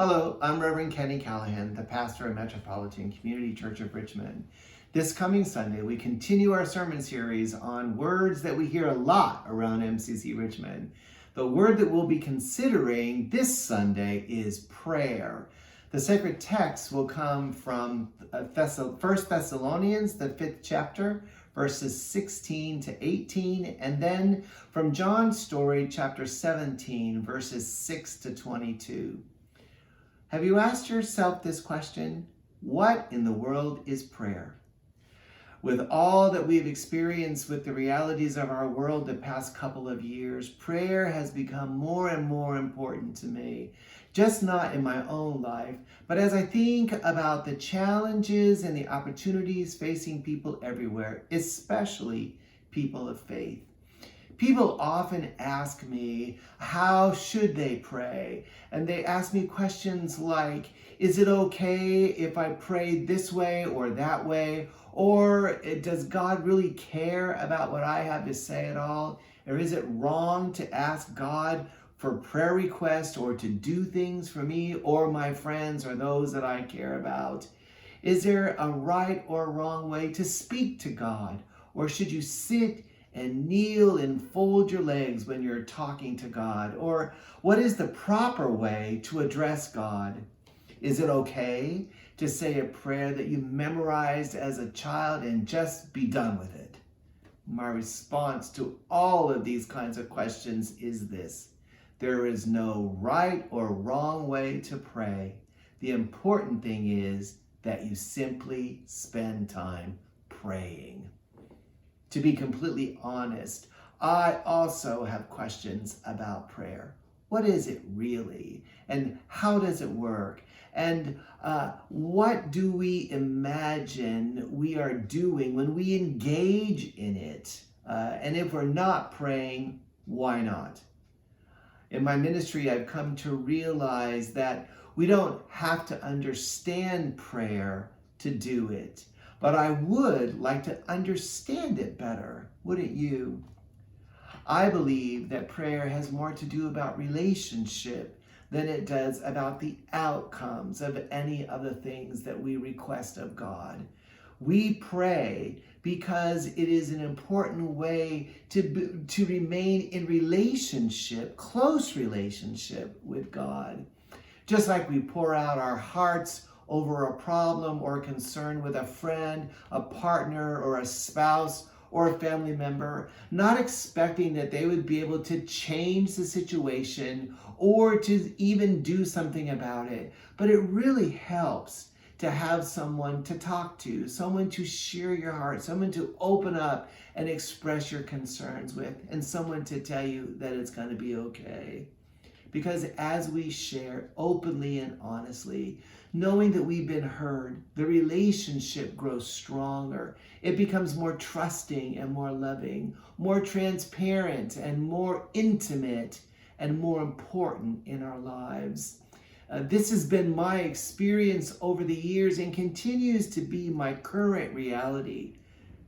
Hello, I'm Reverend Kenny Callahan, the pastor of Metropolitan Community Church of Richmond. This coming Sunday, we continue our sermon series on words that we hear a lot around MCC Richmond. The word that we'll be considering this Sunday is prayer. The sacred text will come from 1 Thessalonians, the 5th chapter, verses 16 to 18, and then from John's story, chapter 17, verses 6 to 22. Have you asked yourself this question? What in the world is prayer? With all that we've experienced with the realities of our world the past couple of years, prayer has become more and more important to me. Just not in my own life, but as I think about the challenges and the opportunities facing people everywhere, especially people of faith. People often ask me, how should they pray? And they ask me questions like, is it okay if I pray this way or that way? Or does God really care about what I have to say at all? Or is it wrong to ask God for prayer requests or to do things for me or my friends or those that I care about? Is there a right or wrong way to speak to God? Or should you sit and kneel and fold your legs when you're talking to God? Or what is the proper way to address God? Is it okay to say a prayer that you memorized as a child and just be done with it? My response to all of these kinds of questions is this: there is no right or wrong way to pray. The important thing is that you simply spend time praying. To be completely honest, I also have questions about prayer. What is it really? And how does it work? And what do we imagine we are doing when we engage in it? And if we're not praying, why not? In my ministry, I've come to realize that we don't have to understand prayer to do it. But I would like to understand it better, wouldn't you? I believe that prayer has more to do about relationship than it does about the outcomes of any of the things that we request of God. We pray because it is an important way to remain in relationship, close relationship with God. Just like we pour out our hearts over a problem or concern with a friend, a partner, or a spouse, or a family member, not expecting that they would be able to change the situation or to even do something about it. But it really helps to have someone to talk to, someone to share your heart, someone to open up and express your concerns with, and someone to tell you that it's going to be okay. Because as we share openly and honestly, knowing that we've been heard, the relationship grows stronger. It becomes more trusting and more loving, more transparent and more intimate and more important in our lives. This has been my experience over the years and continues to be my current reality.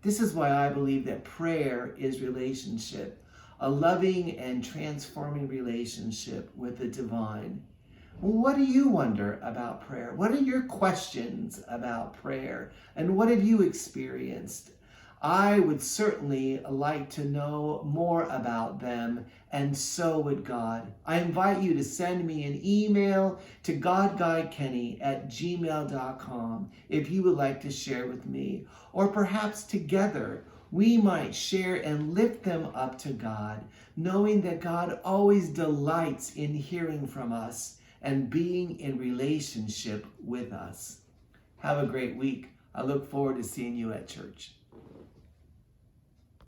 This is why I believe that prayer is relationship. A loving and transforming relationship with the divine. What do you wonder about prayer? What are your questions about prayer? And what have you experienced? I would certainly like to know more about them, and so would God. I invite you to send me an email to godguidekenny@gmail.com if you would like to share with me. Or perhaps together we might share and lift them up to God, knowing that God always delights in hearing from us and being in relationship with us. Have a great week. I look forward to seeing you at church.